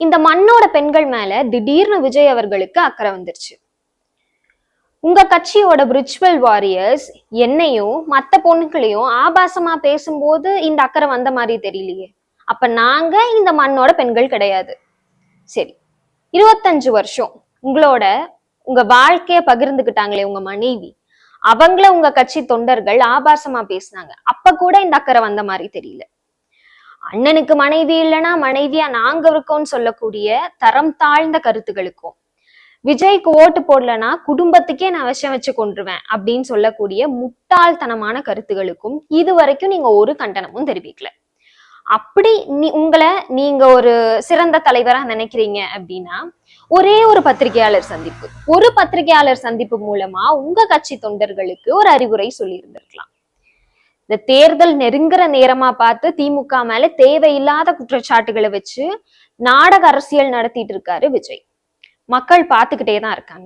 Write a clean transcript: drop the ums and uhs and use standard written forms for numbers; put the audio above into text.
இந்த மண்ணோட பெண்கள் மேல திடீர்னு விஜய் அவர்களுக்கு அக்கறை வந்துருச்சு. உங்க கட்சியோட பிரிச்சுவல் வாரியர்ஸ் என்னையும் மத்த பொண்ணுகளையும் ஆபாசமா பேசும்போது இந்த அக்கறை வந்த மாதிரி தெரியலையே. அப்ப நாங்க இந்த மண்ணோட பெண்கள் கிடையாது. சரி, 25 வருஷம் உங்க வாழ்க்கைய பகிர்ந்துகிட்டாங்களே உங்க மனைவி, அவங்கள உங்க கட்சி தொண்டர்கள் ஆபாசமா பேசினாங்க. அப்ப கூட இந்த அக்கறை வந்த மாதிரி தெரியல. அண்ணனுக்கு மனைவி இல்லைன்னா மனைவியா நாங்க இருக்கோம்னு சொல்லக்கூடிய தரம் தாழ்ந்த கருத்துகளுக்கும், விஜய்க்கு ஓட்டு போடலன்னா குடும்பத்துக்கே நான் விஷம் வச்சு கொண்டுருவேன் அப்படின்னு சொல்லக்கூடிய முட்டாள்தனமான கருத்துகளுக்கும் இது வரைக்கும் நீங்க ஒரு கண்டனமும் தெரிவிக்கல. அப்படி நீங்க ஒரு சிறந்த தலைவரா நினைக்கிறீங்க அப்படின்னா ஒரே ஒரு பத்திரிகையாளர் சந்திப்பு மூலமா உங்க கட்சி தொண்டர்களுக்கு ஒரு அறிவுரை சொல்லி இருந்திருக்கலாம். இந்த தேர்தல் நெருங்குற நேரமா பார்த்து திமுக மேல தேவையில்லாத குற்றச்சாட்டுகளை வச்சு நாடக அரசியல் நடத்திட்டு இருக்காரு விஜய். மக்கள் பார்த்துக்கிட்டே தான் இருக்காங்க.